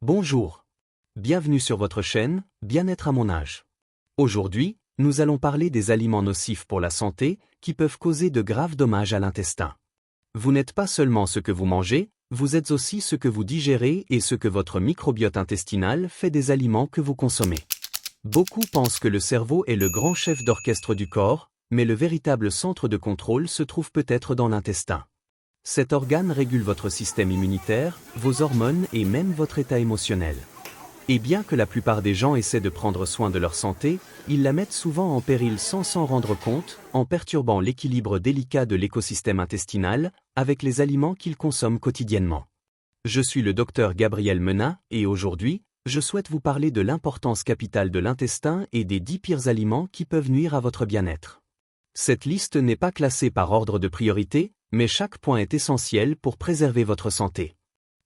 Bonjour. Bienvenue sur votre chaîne, Bien-être à mon âge. Aujourd'hui, nous allons parler des aliments nocifs pour la santé qui peuvent causer de graves dommages à l'intestin. Vous n'êtes pas seulement ce que vous mangez, vous êtes aussi ce que vous digérez et ce que votre microbiote intestinal fait des aliments que vous consommez. Beaucoup pensent que le cerveau est le grand chef d'orchestre du corps, mais le véritable centre de contrôle se trouve peut-être dans l'intestin. Cet organe régule votre système immunitaire, vos hormones et même votre état émotionnel. Et bien que la plupart des gens essaient de prendre soin de leur santé, ils la mettent souvent en péril sans s'en rendre compte, en perturbant l'équilibre délicat de l'écosystème intestinal, avec les aliments qu'ils consomment quotidiennement. Je suis le docteur Gabriel Menat, et aujourd'hui, je souhaite vous parler de l'importance capitale de l'intestin et des 10 pires aliments qui peuvent nuire à votre bien-être. Cette liste n'est pas classée par ordre de priorité, mais chaque point est essentiel pour préserver votre santé.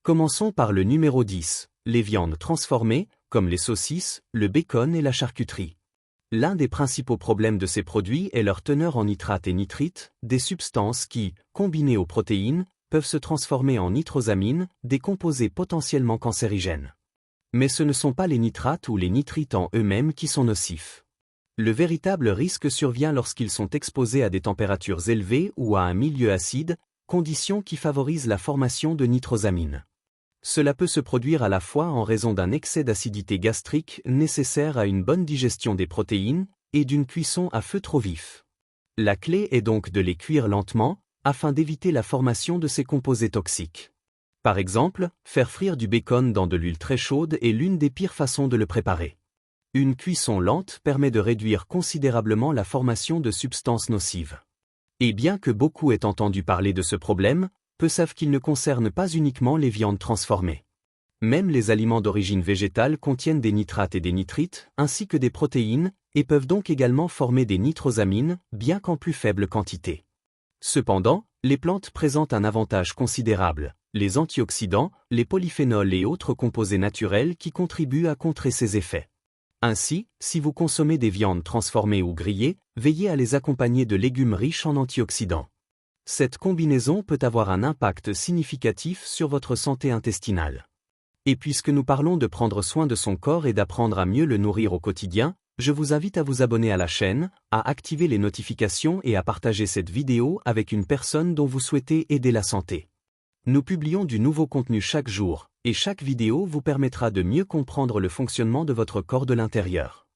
Commençons par le numéro 10, les viandes transformées, comme les saucisses, le bacon et la charcuterie. L'un des principaux problèmes de ces produits est leur teneur en nitrates et nitrites, des substances qui, combinées aux protéines, peuvent se transformer en nitrosamines, des composés potentiellement cancérigènes. Mais ce ne sont pas les nitrates ou les nitrites en eux-mêmes qui sont nocifs. Le véritable risque survient lorsqu'ils sont exposés à des températures élevées ou à un milieu acide, condition qui favorise la formation de nitrosamines. Cela peut se produire à la fois en raison d'un excès d'acidité gastrique nécessaire à une bonne digestion des protéines et d'une cuisson à feu trop vif. La clé est donc de les cuire lentement, afin d'éviter la formation de ces composés toxiques. Par exemple, faire frire du bacon dans de l'huile très chaude est l'une des pires façons de le préparer. Une cuisson lente permet de réduire considérablement la formation de substances nocives. Et bien que beaucoup aient entendu parler de ce problème, peu savent qu'il ne concerne pas uniquement les viandes transformées. Même les aliments d'origine végétale contiennent des nitrates et des nitrites, ainsi que des protéines, et peuvent donc également former des nitrosamines, bien qu'en plus faible quantité. Cependant, les plantes présentent un avantage considérable, les antioxydants, les polyphénols et autres composés naturels qui contribuent à contrer ces effets. Ainsi, si vous consommez des viandes transformées ou grillées, veillez à les accompagner de légumes riches en antioxydants. Cette combinaison peut avoir un impact significatif sur votre santé intestinale. Et puisque nous parlons de prendre soin de son corps et d'apprendre à mieux le nourrir au quotidien, je vous invite à vous abonner à la chaîne, à activer les notifications et à partager cette vidéo avec une personne dont vous souhaitez aider la santé. Nous publions du nouveau contenu chaque jour, et chaque vidéo vous permettra de mieux comprendre le fonctionnement de votre corps de l'intérieur.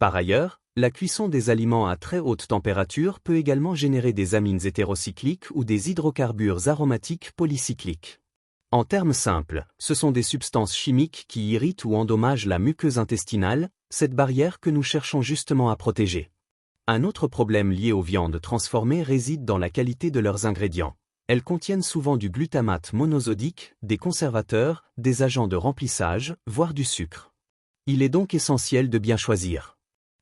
Par ailleurs, la cuisson des aliments à très haute température peut également générer des amines hétérocycliques ou des hydrocarbures aromatiques polycycliques. En termes simples, ce sont des substances chimiques qui irritent ou endommagent la muqueuse intestinale, cette barrière que nous cherchons justement à protéger. Un autre problème lié aux viandes transformées réside dans la qualité de leurs ingrédients. Elles contiennent souvent du glutamate monosodique, des conservateurs, des agents de remplissage, voire du sucre. Il est donc essentiel de bien choisir.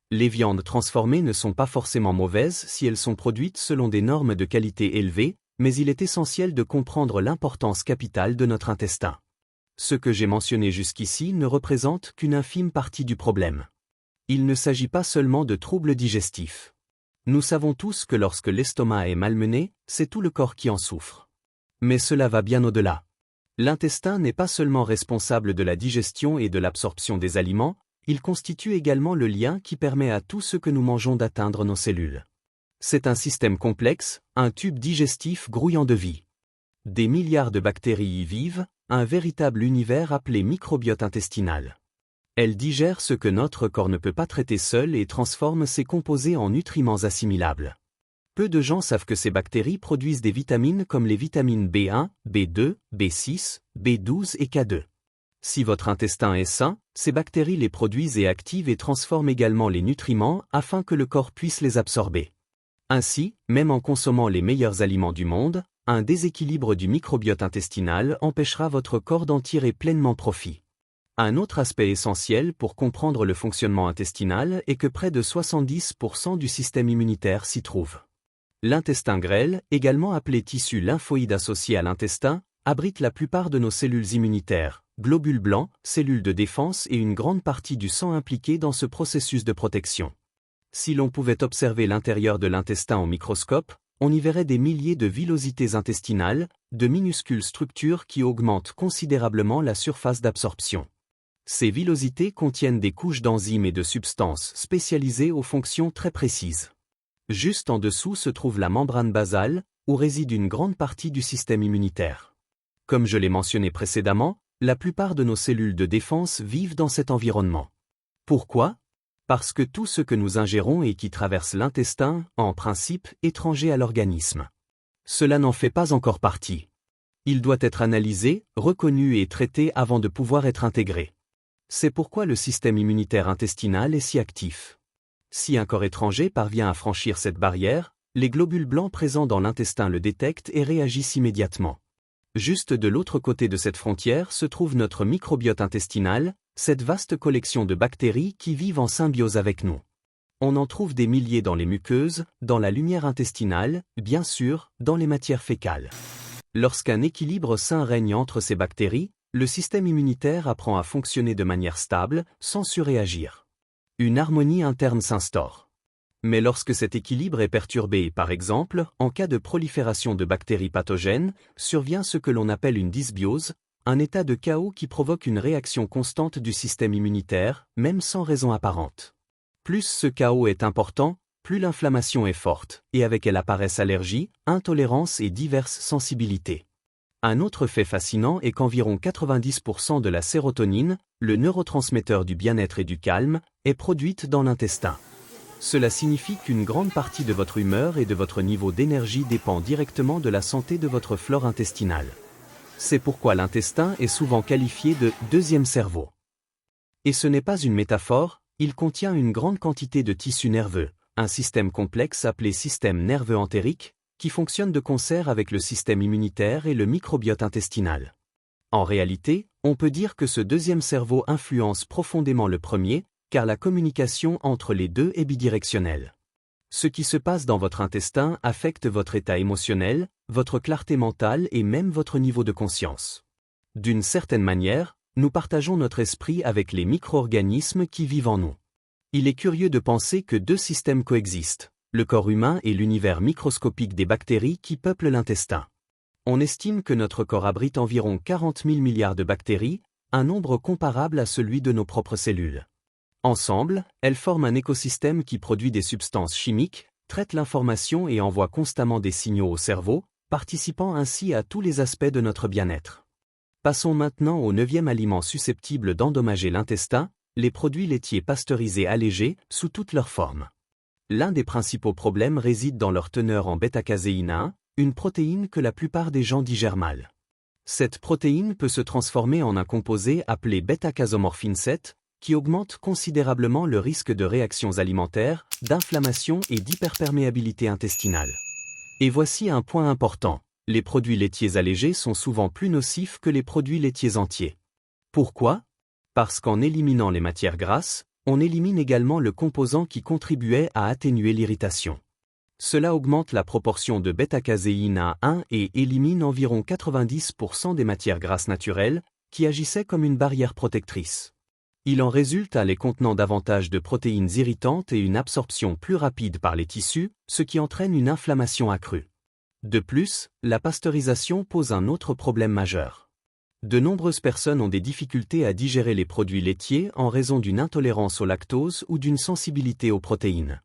Les viandes transformées ne sont pas forcément mauvaises si elles sont produites selon des normes de qualité élevées, mais il est essentiel de comprendre l'importance capitale de notre intestin. Ce que j'ai mentionné jusqu'ici ne représente qu'une infime partie du problème. Il ne s'agit pas seulement de troubles digestifs. Nous savons tous que lorsque l'estomac est malmené, c'est tout le corps qui en souffre. Mais cela va bien au-delà. L'intestin n'est pas seulement responsable de la digestion et de l'absorption des aliments, il constitue également le lien qui permet à tout ce que nous mangeons d'atteindre nos cellules. C'est un système complexe, un tube digestif grouillant de vie. Des milliards de bactéries y vivent, un véritable univers appelé microbiote intestinal. Elles digèrent ce que notre corps ne peut pas traiter seul et transforment ces composés en nutriments assimilables. Peu de gens savent que ces bactéries produisent des vitamines comme les vitamines B1, B2, B6, B12 et K2. Si votre intestin est sain, ces bactéries les produisent et activent et transforment également les nutriments afin que le corps puisse les absorber. Ainsi, même en consommant les meilleurs aliments du monde, un déséquilibre du microbiote intestinal empêchera votre corps d'en tirer pleinement profit. Un autre aspect essentiel pour comprendre le fonctionnement intestinal est que près de 70% du système immunitaire s'y trouve. L'intestin grêle, également appelé tissu lymphoïde associé à l'intestin, abrite la plupart de nos cellules immunitaires, globules blancs, cellules de défense et une grande partie du sang impliquée dans ce processus de protection. Si l'on pouvait observer l'intérieur de l'intestin au microscope, on y verrait des milliers de villosités intestinales, de minuscules structures qui augmentent considérablement la surface d'absorption. Ces villosités contiennent des couches d'enzymes et de substances spécialisées aux fonctions très précises. Juste en dessous se trouve la membrane basale, où réside une grande partie du système immunitaire. Comme je l'ai mentionné précédemment, la plupart de nos cellules de défense vivent dans cet environnement. Pourquoi ? Parce que tout ce que nous ingérons et qui traverse l'intestin, en principe, étranger à l'organisme. Cela n'en fait pas encore partie. Il doit être analysé, reconnu et traité avant de pouvoir être intégré. C'est pourquoi le système immunitaire intestinal est si actif. Si un corps étranger parvient à franchir cette barrière, les globules blancs présents dans l'intestin le détectent et réagissent immédiatement. Juste de l'autre côté de cette frontière se trouve notre microbiote intestinal, cette vaste collection de bactéries qui vivent en symbiose avec nous. On en trouve des milliers dans les muqueuses, dans la lumière intestinale, bien sûr, dans les matières fécales. Lorsqu'un équilibre sain règne entre ces bactéries, le système immunitaire apprend à fonctionner de manière stable, sans surréagir. Une harmonie interne s'instaure. Mais lorsque cet équilibre est perturbé, par exemple, en cas de prolifération de bactéries pathogènes, survient ce que l'on appelle une dysbiose, un état de chaos qui provoque une réaction constante du système immunitaire, même sans raison apparente. Plus ce chaos est important, plus l'inflammation est forte, et avec elle apparaissent allergies, intolérances et diverses sensibilités. Un autre fait fascinant est qu'environ 90% de la sérotonine, le neurotransmetteur du bien-être et du calme, est produite dans l'intestin. Cela signifie qu'une grande partie de votre humeur et de votre niveau d'énergie dépend directement de la santé de votre flore intestinale. C'est pourquoi l'intestin est souvent qualifié de « deuxième cerveau ». Et ce n'est pas une métaphore, il contient une grande quantité de tissus nerveux, un système complexe appelé système nerveux entérique, qui fonctionne de concert avec le système immunitaire et le microbiote intestinal. En réalité, on peut dire que ce deuxième cerveau influence profondément le premier, car la communication entre les deux est bidirectionnelle. Ce qui se passe dans votre intestin affecte votre état émotionnel, votre clarté mentale et même votre niveau de conscience. D'une certaine manière, nous partageons notre esprit avec les micro-organismes qui vivent en nous. Il est curieux de penser que deux systèmes coexistent, le corps humain et l'univers microscopique des bactéries qui peuplent l'intestin. On estime que notre corps abrite environ 40 000 milliards de bactéries, un nombre comparable à celui de nos propres cellules. Ensemble, elles forment un écosystème qui produit des substances chimiques, traite l'information et envoie constamment des signaux au cerveau, participant ainsi à tous les aspects de notre bien-être. Passons maintenant au 9e aliment susceptible d'endommager l'intestin, les produits laitiers pasteurisés allégés, sous toutes leurs formes. L'un des principaux problèmes réside dans leur teneur en bêta-caséine 1, une protéine que la plupart des gens digèrent mal. Cette protéine peut se transformer en un composé appelé bêta-casomorphine 7, qui augmente considérablement le risque de réactions alimentaires, d'inflammation et d'hyperperméabilité intestinale. Et voici un point important, les produits laitiers allégés sont souvent plus nocifs que les produits laitiers entiers. Pourquoi ? Parce qu'en éliminant les matières grasses, on élimine également le composant qui contribuait à atténuer l'irritation. Cela augmente la proportion de bêta-caséine à 1 et élimine environ 90% des matières grasses naturelles, qui agissaient comme une barrière protectrice. Il en résulte un lait contenant davantage de protéines irritantes et une absorption plus rapide par les tissus, ce qui entraîne une inflammation accrue. De plus, la pasteurisation pose un autre problème majeur. De nombreuses personnes ont des difficultés à digérer les produits laitiers en raison d'une intolérance au lactose ou d'une sensibilité aux protéines.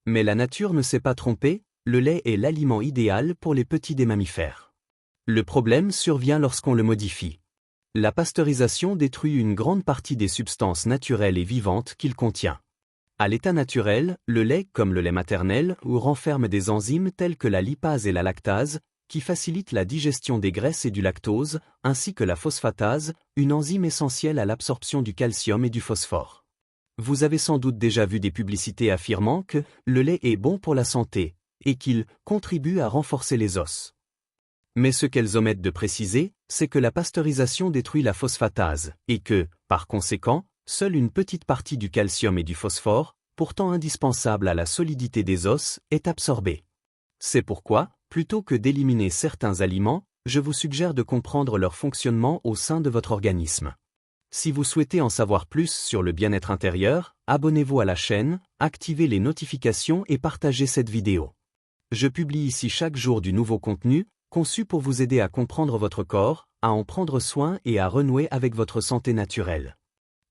Mais la nature ne s'est pas trompée, le lait est l'aliment idéal pour les petits des mammifères. Le problème survient lorsqu'on le modifie. La pasteurisation détruit une grande partie des substances naturelles et vivantes qu'il contient. À l'état naturel, le lait, comme le lait maternel, renferme des enzymes telles que la lipase et la lactase, qui facilitent la digestion des graisses et du lactose, ainsi que la phosphatase, une enzyme essentielle à l'absorption du calcium et du phosphore. Vous avez sans doute déjà vu des publicités affirmant que le lait est bon pour la santé, et qu'il contribue à renforcer les os. Mais ce qu'elles omettent de préciser, c'est que la pasteurisation détruit la phosphatase, et que, par conséquent, seule une petite partie du calcium et du phosphore, pourtant indispensable à la solidité des os, est absorbée. C'est pourquoi, plutôt que d'éliminer certains aliments, je vous suggère de comprendre leur fonctionnement au sein de votre organisme. Si vous souhaitez en savoir plus sur le bien-être intérieur, abonnez-vous à la chaîne, activez les notifications et partagez cette vidéo. Je publie ici chaque jour du nouveau contenu, conçu pour vous aider à comprendre votre corps, à en prendre soin et à renouer avec votre santé naturelle.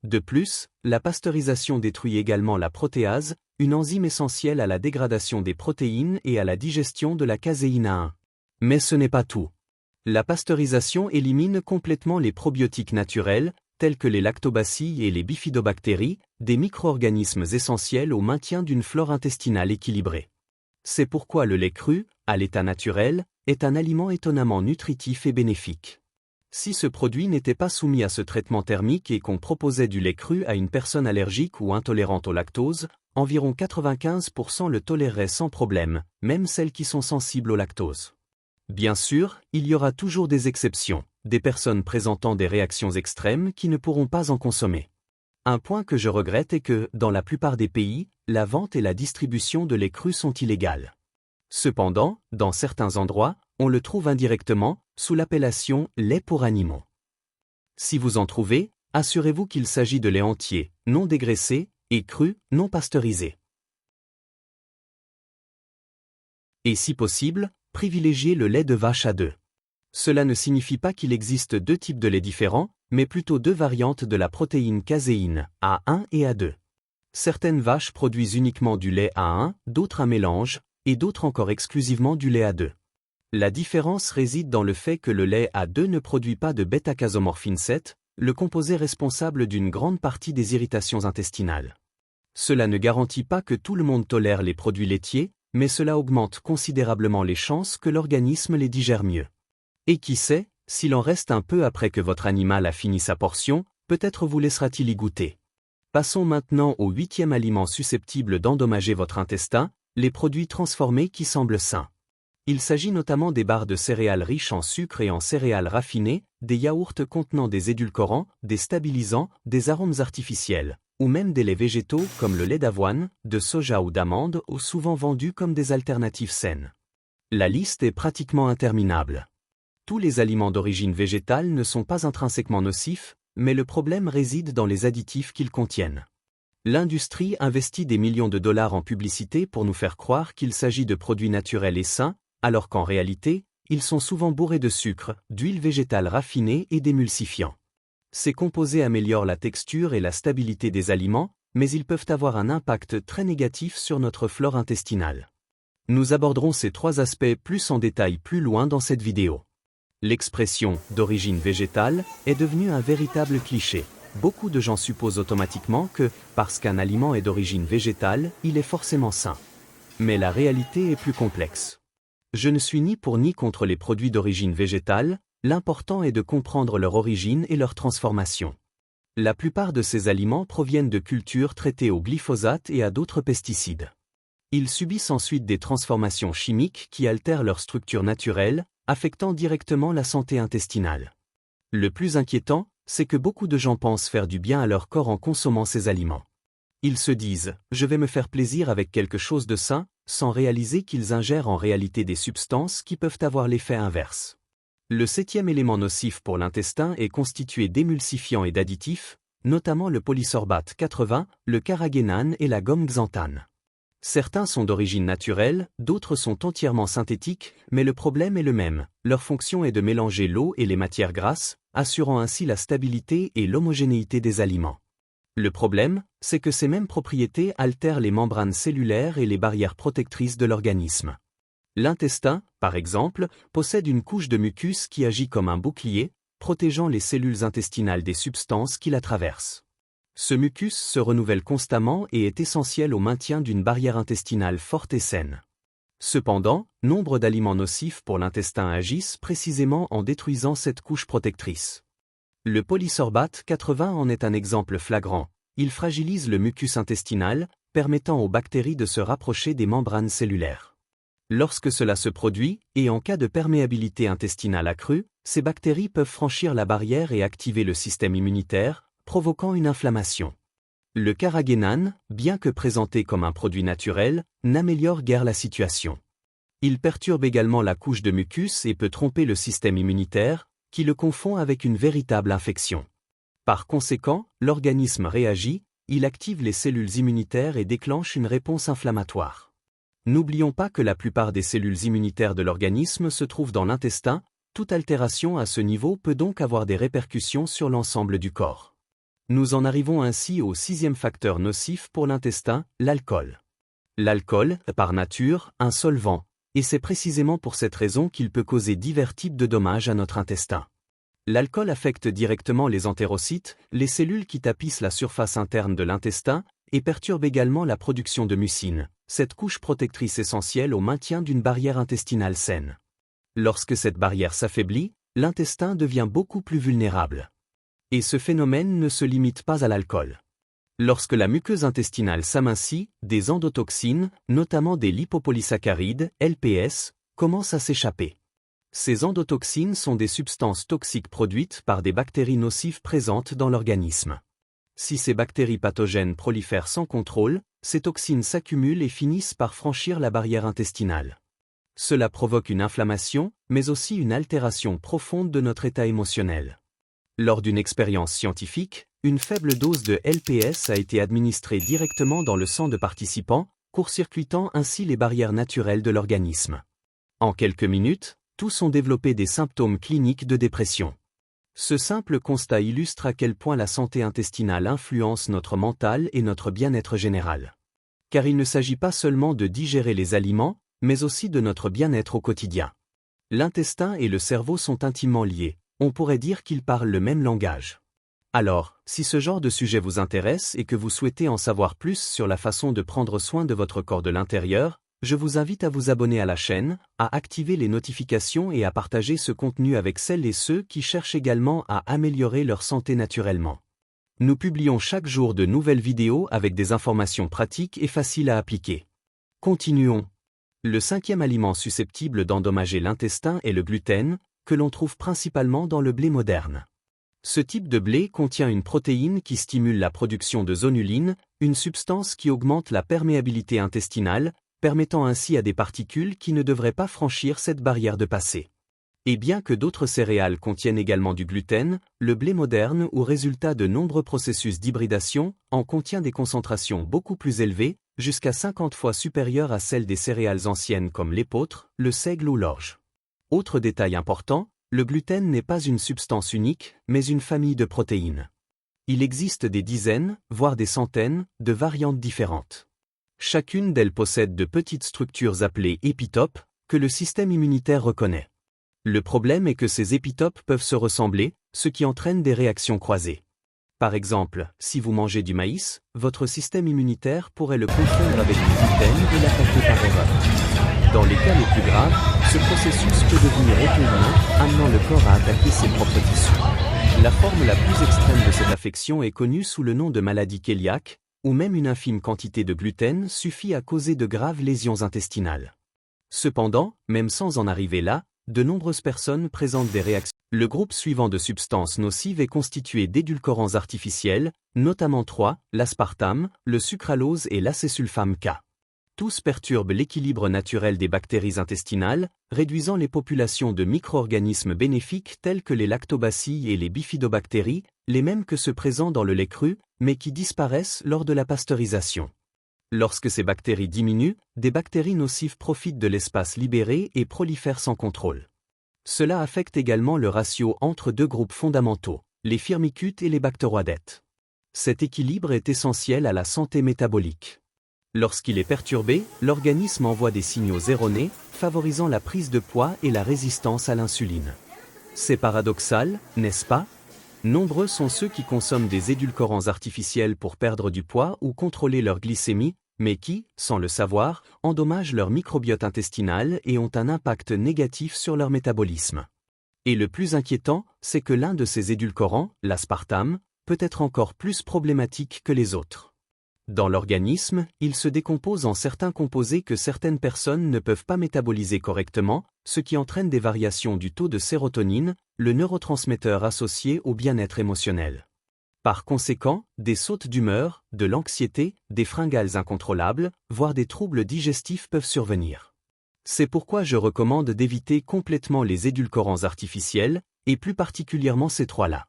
De plus, la pasteurisation détruit également la protéase, une enzyme essentielle à la dégradation des protéines et à la digestion de la caséine A1. Mais ce n'est pas tout. La pasteurisation élimine complètement les probiotiques naturels, tels que les lactobacilles et les bifidobactéries, des micro-organismes essentiels au maintien d'une flore intestinale équilibrée. C'est pourquoi le lait cru, à l'état naturel, est un aliment étonnamment nutritif et bénéfique. Si ce produit n'était pas soumis à ce traitement thermique et qu'on proposait du lait cru à une personne allergique ou intolérante au lactose, environ 95% le toléreraient sans problème, même celles qui sont sensibles au lactose. Bien sûr, il y aura toujours des exceptions, des personnes présentant des réactions extrêmes qui ne pourront pas en consommer. Un point que je regrette est que, dans la plupart des pays, la vente et la distribution de lait cru sont illégales. Cependant, dans certains endroits, on le trouve indirectement, sous l'appellation lait pour animaux. Si vous en trouvez, assurez-vous qu'il s'agit de lait entier, non dégraissé, et cru, non pasteurisé. Et si possible, privilégiez le lait de vache A2. Cela ne signifie pas qu'il existe deux types de lait différents, mais plutôt deux variantes de la protéine caséine, A1 et A2. Certaines vaches produisent uniquement du lait A1, d'autres un mélange, et d'autres encore exclusivement du lait A2. La différence réside dans le fait que le lait A2 ne produit pas de bêta-casomorphine 7, le composé responsable d'une grande partie des irritations intestinales. Cela ne garantit pas que tout le monde tolère les produits laitiers, mais cela augmente considérablement les chances que l'organisme les digère mieux. Et qui sait, s'il en reste un peu après que votre animal a fini sa portion, peut-être vous laissera-t-il y goûter. Passons maintenant au 8e aliment susceptible d'endommager votre intestin, les produits transformés qui semblent sains. Il s'agit notamment des barres de céréales riches en sucre et en céréales raffinées, des yaourts contenant des édulcorants, des stabilisants, des arômes artificiels, ou même des laits végétaux comme le lait d'avoine, de soja ou d'amande, ou souvent vendus comme des alternatives saines. La liste est pratiquement interminable. Tous les aliments d'origine végétale ne sont pas intrinsèquement nocifs, mais le problème réside dans les additifs qu'ils contiennent. L'industrie investit des millions de dollars en publicité pour nous faire croire qu'il s'agit de produits naturels et sains, alors qu'en réalité, ils sont souvent bourrés de sucre, d'huile végétale raffinée et d'émulsifiants. Ces composés améliorent la texture et la stabilité des aliments, mais ils peuvent avoir un impact très négatif sur notre flore intestinale. Nous aborderons ces trois aspects plus en détail plus loin dans cette vidéo. L'expression « d'origine végétale » est devenue un véritable cliché. Beaucoup de gens supposent automatiquement que, parce qu'un aliment est d'origine végétale, il est forcément sain. Mais la réalité est plus complexe. Je ne suis ni pour ni contre les produits d'origine végétale, l'important est de comprendre leur origine et leur transformation. La plupart de ces aliments proviennent de cultures traitées au glyphosate et à d'autres pesticides. Ils subissent ensuite des transformations chimiques qui altèrent leur structure naturelle, affectant directement la santé intestinale. Le plus inquiétant, c'est que beaucoup de gens pensent faire du bien à leur corps en consommant ces aliments. Ils se disent « je vais me faire plaisir avec quelque chose de sain », sans réaliser qu'ils ingèrent en réalité des substances qui peuvent avoir l'effet inverse. Le 7e élément nocif pour l'intestin est constitué d'émulsifiants et d'additifs, notamment le polysorbate 80, le carragénane et la gomme xanthane. Certains sont d'origine naturelle, d'autres sont entièrement synthétiques, mais le problème est le même, leur fonction est de mélanger l'eau et les matières grasses, assurant ainsi la stabilité et l'homogénéité des aliments. Le problème, c'est que ces mêmes propriétés altèrent les membranes cellulaires et les barrières protectrices de l'organisme. L'intestin, par exemple, possède une couche de mucus qui agit comme un bouclier, protégeant les cellules intestinales des substances qui la traversent. Ce mucus se renouvelle constamment et est essentiel au maintien d'une barrière intestinale forte et saine. Cependant, nombre d'aliments nocifs pour l'intestin agissent précisément en détruisant cette couche protectrice. Le polysorbate 80 en est un exemple flagrant. Il fragilise le mucus intestinal, permettant aux bactéries de se rapprocher des membranes cellulaires. Lorsque cela se produit, et en cas de perméabilité intestinale accrue, ces bactéries peuvent franchir la barrière et activer le système immunitaire, provoquant une inflammation. Le carragénane, bien que présenté comme un produit naturel, n'améliore guère la situation. Il perturbe également la couche de mucus et peut tromper le système immunitaire, qui le confond avec une véritable infection. Par conséquent, l'organisme réagit, il active les cellules immunitaires et déclenche une réponse inflammatoire. N'oublions pas que la plupart des cellules immunitaires de l'organisme se trouvent dans l'intestin, toute altération à ce niveau peut donc avoir des répercussions sur l'ensemble du corps. Nous en arrivons ainsi au sixième facteur nocif pour l'intestin, l'alcool. L'alcool, par nature, un solvant, et c'est précisément pour cette raison qu'il peut causer divers types de dommages à notre intestin. L'alcool affecte directement les entérocytes, les cellules qui tapissent la surface interne de l'intestin, et perturbe également la production de mucine, cette couche protectrice essentielle au maintien d'une barrière intestinale saine. Lorsque cette barrière s'affaiblit, l'intestin devient beaucoup plus vulnérable. Et ce phénomène ne se limite pas à l'alcool. Lorsque la muqueuse intestinale s'amincit, des endotoxines, notamment des lipopolysaccharides, LPS, commencent à s'échapper. Ces endotoxines sont des substances toxiques produites par des bactéries nocives présentes dans l'organisme. Si ces bactéries pathogènes prolifèrent sans contrôle, ces toxines s'accumulent et finissent par franchir la barrière intestinale. Cela provoque une inflammation, mais aussi une altération profonde de notre état émotionnel. Lors d'une expérience scientifique, une faible dose de LPS a été administrée directement dans le sang de participants, court-circuitant ainsi les barrières naturelles de l'organisme. En quelques minutes, tous ont développé des symptômes cliniques de dépression. Ce simple constat illustre à quel point la santé intestinale influence notre mental et notre bien-être général. Car il ne s'agit pas seulement de digérer les aliments, mais aussi de notre bien-être au quotidien. L'intestin et le cerveau sont intimement liés, on pourrait dire qu'ils parlent le même langage. Alors, si ce genre de sujet vous intéresse et que vous souhaitez en savoir plus sur la façon de prendre soin de votre corps de l'intérieur, je vous invite à vous abonner à la chaîne, à activer les notifications et à partager ce contenu avec celles et ceux qui cherchent également à améliorer leur santé naturellement. Nous publions chaque jour de nouvelles vidéos avec des informations pratiques et faciles à appliquer. Continuons. Le cinquième aliment susceptible d'endommager l'intestin est le gluten, que l'on trouve principalement dans le blé moderne. Ce type de blé contient une protéine qui stimule la production de zonuline, une substance qui augmente la perméabilité intestinale, permettant ainsi à des particules qui ne devraient pas franchir cette barrière de passer. Et bien que d'autres céréales contiennent également du gluten, le blé moderne, ou résultat de nombreux processus d'hybridation, en contient des concentrations beaucoup plus élevées, jusqu'à 50 fois supérieures à celles des céréales anciennes comme l'épeautre, le seigle ou l'orge. Autre détail important, le gluten n'est pas une substance unique, mais une famille de protéines. Il existe des dizaines, voire des centaines, de variantes différentes. Chacune d'elles possède de petites structures appelées épitopes, que le système immunitaire reconnaît. Le problème est que ces épitopes peuvent se ressembler, ce qui entraîne des réactions croisées. Par exemple, si vous mangez du maïs, votre système immunitaire pourrait le confondre avec du gluten et l'attaquer par erreur. Dans les cas les plus graves, ce processus peut devenir recombinant, amenant le corps à attaquer ses propres tissus. La forme la plus extrême de cette affection est connue sous le nom de maladie cœliaque, où même une infime quantité de gluten suffit à causer de graves lésions intestinales. Cependant, même sans en arriver là, de nombreuses personnes présentent des réactions. Le groupe suivant de substances nocives est constitué d'édulcorants artificiels, notamment 3, l'aspartame, le sucralose et l'acésulfame K. Tous perturbent l'équilibre naturel des bactéries intestinales, réduisant les populations de micro-organismes bénéfiques tels que les lactobacilles et les bifidobactéries, les mêmes que ceux présents dans le lait cru, mais qui disparaissent lors de la pasteurisation. Lorsque ces bactéries diminuent, des bactéries nocives profitent de l'espace libéré et prolifèrent sans contrôle. Cela affecte également le ratio entre deux groupes fondamentaux, les firmicutes et les bactéroïdetes. Cet équilibre est essentiel à la santé métabolique. Lorsqu'il est perturbé, l'organisme envoie des signaux erronés, favorisant la prise de poids et la résistance à l'insuline. C'est paradoxal, n'est-ce pas? Nombreux sont ceux qui consomment des édulcorants artificiels pour perdre du poids ou contrôler leur glycémie, mais qui, sans le savoir, endommagent leur microbiote intestinal et ont un impact négatif sur leur métabolisme. Et le plus inquiétant, c'est que l'un de ces édulcorants, l'aspartame, peut être encore plus problématique que les autres. Dans l'organisme, il se décompose en certains composés que certaines personnes ne peuvent pas métaboliser correctement, ce qui entraîne des variations du taux de sérotonine, le neurotransmetteur associé au bien-être émotionnel. Par conséquent, des sautes d'humeur, de l'anxiété, des fringales incontrôlables, voire des troubles digestifs peuvent survenir. C'est pourquoi je recommande d'éviter complètement les édulcorants artificiels, et plus particulièrement ces trois-là.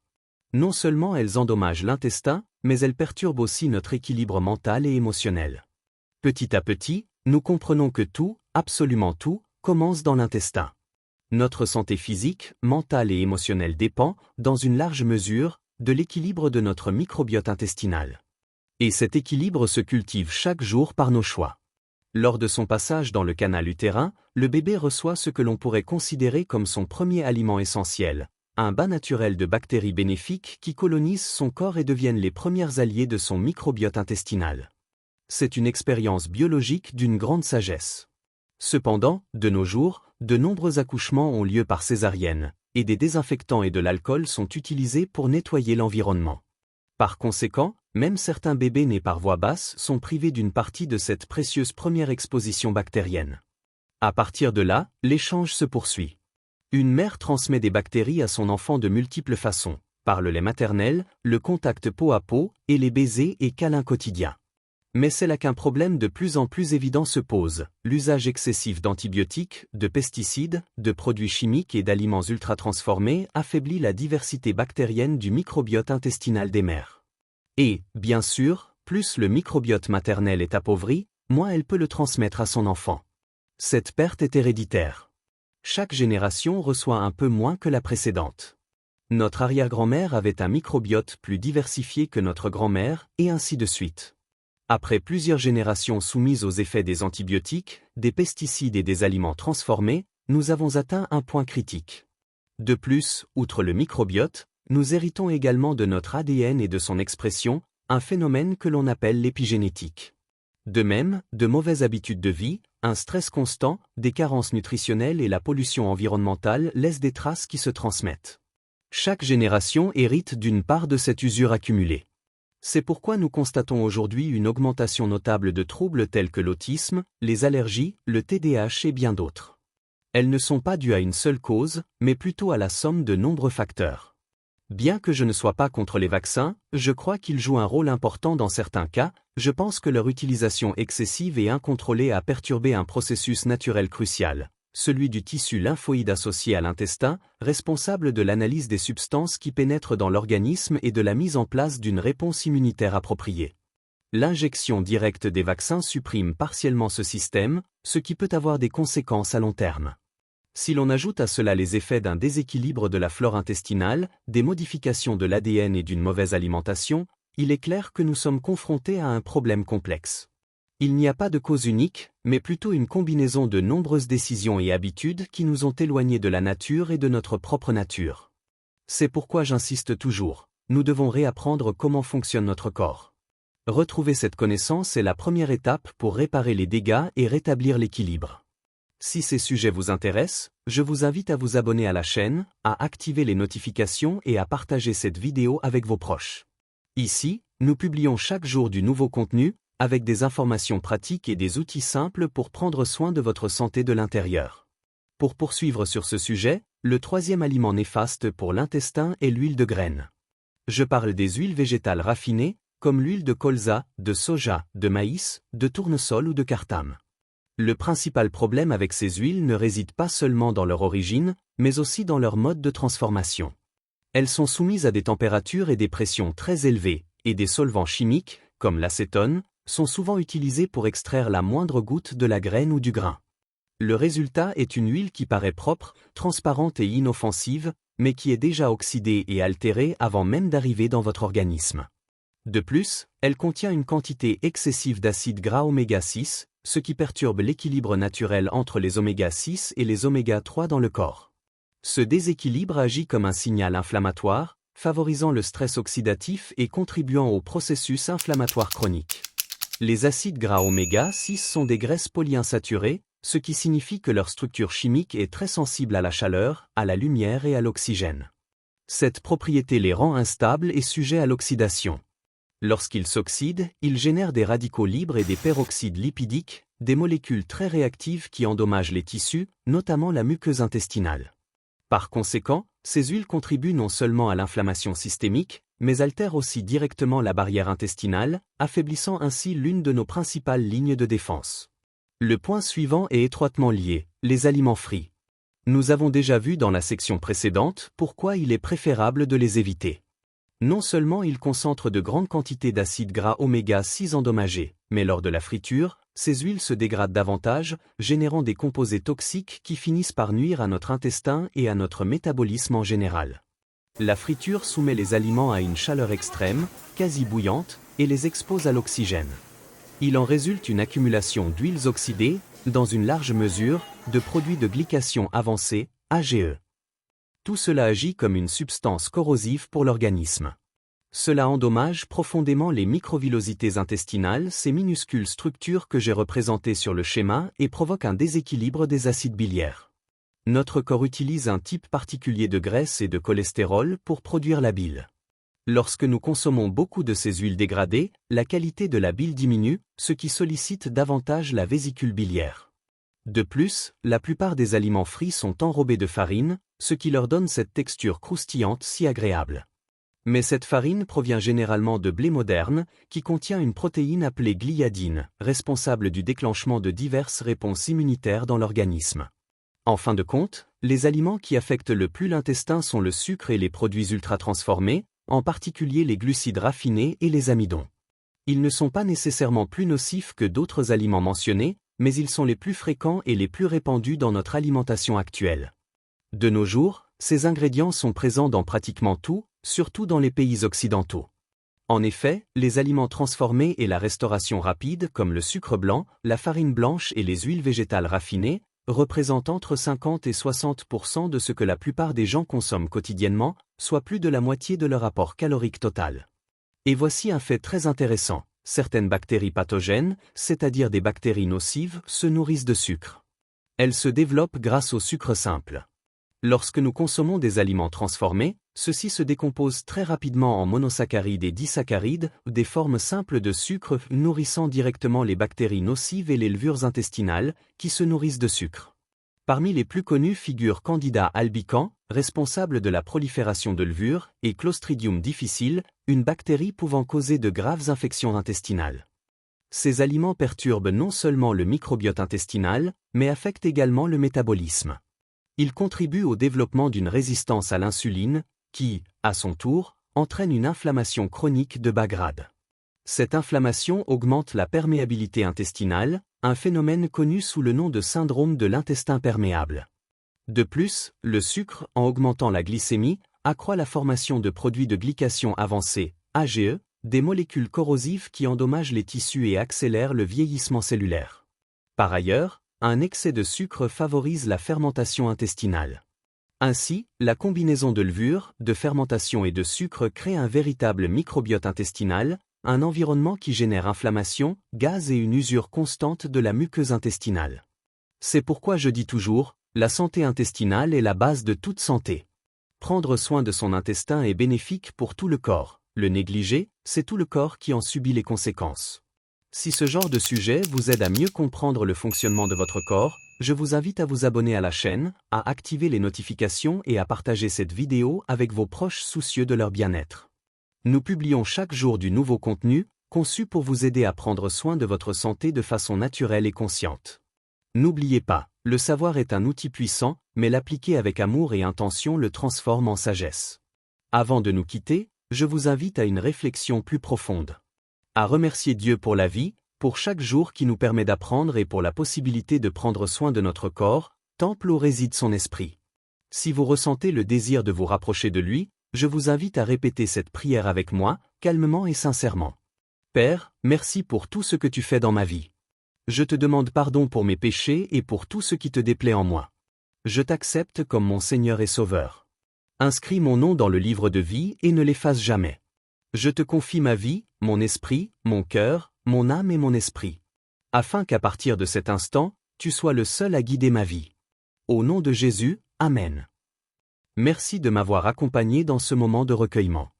Non seulement elles endommagent l'intestin, mais elles perturbent aussi notre équilibre mental et émotionnel. Petit à petit, nous comprenons que tout, absolument tout, commence dans l'intestin. Notre santé physique, mentale et émotionnelle dépend, dans une large mesure, de l'équilibre de notre microbiote intestinal. Et cet équilibre se cultive chaque jour par nos choix. Lors de son passage dans le canal utérin, le bébé reçoit ce que l'on pourrait considérer comme son premier aliment essentiel, un bain naturel de bactéries bénéfiques qui colonisent son corps et deviennent les premières alliées de son microbiote intestinal. C'est une expérience biologique d'une grande sagesse. Cependant, de nos jours, de nombreux accouchements ont lieu par césarienne, et des désinfectants et de l'alcool sont utilisés pour nettoyer l'environnement. Par conséquent, même certains bébés nés par voie basse sont privés d'une partie de cette précieuse première exposition bactérienne. À partir de là, l'échange se poursuit. Une mère transmet des bactéries à son enfant de multiples façons, par le lait maternel, le contact peau à peau, et les baisers et câlins quotidiens. Mais c'est là qu'un problème de plus en plus évident se pose, l'usage excessif d'antibiotiques, de pesticides, de produits chimiques et d'aliments ultra-transformés affaiblit la diversité bactérienne du microbiote intestinal des mères. Et, bien sûr, plus le microbiote maternel est appauvri, moins elle peut le transmettre à son enfant. Cette perte est héréditaire. Chaque génération reçoit un peu moins que la précédente. Notre arrière-grand-mère avait un microbiote plus diversifié que notre grand-mère, et ainsi de suite. Après plusieurs générations soumises aux effets des antibiotiques, des pesticides et des aliments transformés, nous avons atteint un point critique. De plus, outre le microbiote, nous héritons également de notre ADN et de son expression, un phénomène que l'on appelle l'épigénétique. De même, de mauvaises habitudes de vie, un stress constant, des carences nutritionnelles et la pollution environnementale laissent des traces qui se transmettent. Chaque génération hérite d'une part de cette usure accumulée. C'est pourquoi nous constatons aujourd'hui une augmentation notable de troubles tels que l'autisme, les allergies, le TDAH et bien d'autres. Elles ne sont pas dues à une seule cause, mais plutôt à la somme de nombreux facteurs. Bien que je ne sois pas contre les vaccins, je crois qu'ils jouent un rôle important dans certains cas. Je pense que leur utilisation excessive et incontrôlée a perturbé un processus naturel crucial, celui du tissu lymphoïde associé à l'intestin, responsable de l'analyse des substances qui pénètrent dans l'organisme et de la mise en place d'une réponse immunitaire appropriée. L'injection directe des vaccins supprime partiellement ce système, ce qui peut avoir des conséquences à long terme. Si l'on ajoute à cela les effets d'un déséquilibre de la flore intestinale, des modifications de l'ADN et d'une mauvaise alimentation, il est clair que nous sommes confrontés à un problème complexe. Il n'y a pas de cause unique, mais plutôt une combinaison de nombreuses décisions et habitudes qui nous ont éloignés de la nature et de notre propre nature. C'est pourquoi j'insiste toujours, nous devons réapprendre comment fonctionne notre corps. Retrouver cette connaissance est la première étape pour réparer les dégâts et rétablir l'équilibre. Si ces sujets vous intéressent, je vous invite à vous abonner à la chaîne, à activer les notifications et à partager cette vidéo avec vos proches. Ici, nous publions chaque jour du nouveau contenu, avec des informations pratiques et des outils simples pour prendre soin de votre santé de l'intérieur. Pour poursuivre sur ce sujet, le troisième aliment néfaste pour l'intestin est l'huile de graines. Je parle des huiles végétales raffinées, comme l'huile de colza, de soja, de maïs, de tournesol ou de cartame. Le principal problème avec ces huiles ne réside pas seulement dans leur origine, mais aussi dans leur mode de transformation. Elles sont soumises à des températures et des pressions très élevées, et des solvants chimiques, comme l'acétone, sont souvent utilisés pour extraire la moindre goutte de la graine ou du grain. Le résultat est une huile qui paraît propre, transparente et inoffensive, mais qui est déjà oxydée et altérée avant même d'arriver dans votre organisme. De plus, elle contient une quantité excessive d'acides gras oméga 6, ce qui perturbe l'équilibre naturel entre les oméga 6 et les oméga 3 dans le corps. Ce déséquilibre agit comme un signal inflammatoire, favorisant le stress oxydatif et contribuant au processus inflammatoire chronique. Les acides gras oméga 6 sont des graisses polyinsaturées, ce qui signifie que leur structure chimique est très sensible à la chaleur, à la lumière et à l'oxygène. Cette propriété les rend instables et sujets à l'oxydation. Lorsqu'ils s'oxydent, ils génèrent des radicaux libres et des peroxydes lipidiques, des molécules très réactives qui endommagent les tissus, notamment la muqueuse intestinale. Par conséquent, ces huiles contribuent non seulement à l'inflammation systémique, mais altèrent aussi directement la barrière intestinale, affaiblissant ainsi l'une de nos principales lignes de défense. Le point suivant est étroitement lié, les aliments frits. Nous avons déjà vu dans la section précédente pourquoi il est préférable de les éviter. Non seulement ils concentrent de grandes quantités d'acides gras oméga 6 endommagés, mais lors de la friture, ces huiles se dégradent davantage, générant des composés toxiques qui finissent par nuire à notre intestin et à notre métabolisme en général. La friture soumet les aliments à une chaleur extrême, quasi bouillante, et les expose à l'oxygène. Il en résulte une accumulation d'huiles oxydées, dans une large mesure, de produits de glycation avancée, AGE. Tout cela agit comme une substance corrosive pour l'organisme. Cela endommage profondément les microvillosités intestinales, ces minuscules structures que j'ai représentées sur le schéma, et provoque un déséquilibre des acides biliaires. Notre corps utilise un type particulier de graisse et de cholestérol pour produire la bile. Lorsque nous consommons beaucoup de ces huiles dégradées, la qualité de la bile diminue, ce qui sollicite davantage la vésicule biliaire. De plus, la plupart des aliments frits sont enrobés de farine, ce qui leur donne cette texture croustillante si agréable. Mais cette farine provient généralement de blé moderne, qui contient une protéine appelée gliadine, responsable du déclenchement de diverses réponses immunitaires dans l'organisme. En fin de compte, les aliments qui affectent le plus l'intestin sont le sucre et les produits ultra-transformés, en particulier les glucides raffinés et les amidons. Ils ne sont pas nécessairement plus nocifs que d'autres aliments mentionnés, mais ils sont les plus fréquents et les plus répandus dans notre alimentation actuelle. De nos jours, ces ingrédients sont présents dans pratiquement tout, surtout dans les pays occidentaux. En effet, les aliments transformés et la restauration rapide comme le sucre blanc, la farine blanche et les huiles végétales raffinées représentent entre 50 et 60% de ce que la plupart des gens consomment quotidiennement, soit plus de la moitié de leur apport calorique total. Et voici un fait très intéressant, certaines bactéries pathogènes, c'est-à-dire des bactéries nocives, se nourrissent de sucre. Elles se développent grâce au sucre simple. Lorsque nous consommons des aliments transformés, ceux-ci se décomposent très rapidement en monosaccharides et disaccharides, des formes simples de sucre nourrissant directement les bactéries nocives et les levures intestinales, qui se nourrissent de sucre. Parmi les plus connus figurent Candida albicans, responsable de la prolifération de levures, et Clostridium difficile, une bactérie pouvant causer de graves infections intestinales. Ces aliments perturbent non seulement le microbiote intestinal, mais affectent également le métabolisme. Ils contribuent au développement d'une résistance à l'insuline, qui, à son tour, entraîne une inflammation chronique de bas grade. Cette inflammation augmente la perméabilité intestinale, un phénomène connu sous le nom de syndrome de l'intestin perméable. De plus, le sucre, en augmentant la glycémie, accroît la formation de produits de glycation avancée, AGE, des molécules corrosives qui endommagent les tissus et accélèrent le vieillissement cellulaire. Par ailleurs, un excès de sucre favorise la fermentation intestinale. Ainsi, la combinaison de levure, de fermentation et de sucre crée un véritable microbiote intestinal, un environnement qui génère inflammation, gaz et une usure constante de la muqueuse intestinale. C'est pourquoi je dis toujours, la santé intestinale est la base de toute santé. Prendre soin de son intestin est bénéfique pour tout le corps. Le négliger, c'est tout le corps qui en subit les conséquences. Si ce genre de sujet vous aide à mieux comprendre le fonctionnement de votre corps, je vous invite à vous abonner à la chaîne, à activer les notifications et à partager cette vidéo avec vos proches soucieux de leur bien-être. Nous publions chaque jour du nouveau contenu, conçu pour vous aider à prendre soin de votre santé de façon naturelle et consciente. N'oubliez pas, le savoir est un outil puissant, mais l'appliquer avec amour et intention le transforme en sagesse. Avant de nous quitter, je vous invite à une réflexion plus profonde. À remercier Dieu pour la vie, pour chaque jour qui nous permet d'apprendre et pour la possibilité de prendre soin de notre corps, temple où réside son esprit. Si vous ressentez le désir de vous rapprocher de lui, je vous invite à répéter cette prière avec moi, calmement et sincèrement. Père, merci pour tout ce que tu fais dans ma vie. Je te demande pardon pour mes péchés et pour tout ce qui te déplaît en moi. Je t'accepte comme mon Seigneur et Sauveur. Inscris mon nom dans le livre de vie et ne l'efface jamais. Je te confie ma vie, mon esprit, mon cœur, mon âme et mon esprit. Afin qu'à partir de cet instant, tu sois le seul à guider ma vie. Au nom de Jésus, Amen. Merci de m'avoir accompagné dans ce moment de recueillement.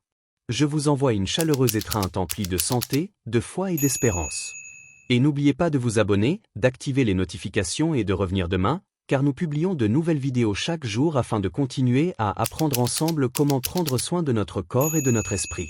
Je vous envoie une chaleureuse étreinte emplie de santé, de foi et d'espérance. Et n'oubliez pas de vous abonner, d'activer les notifications et de revenir demain, car nous publions de nouvelles vidéos chaque jour afin de continuer à apprendre ensemble comment prendre soin de notre corps et de notre esprit.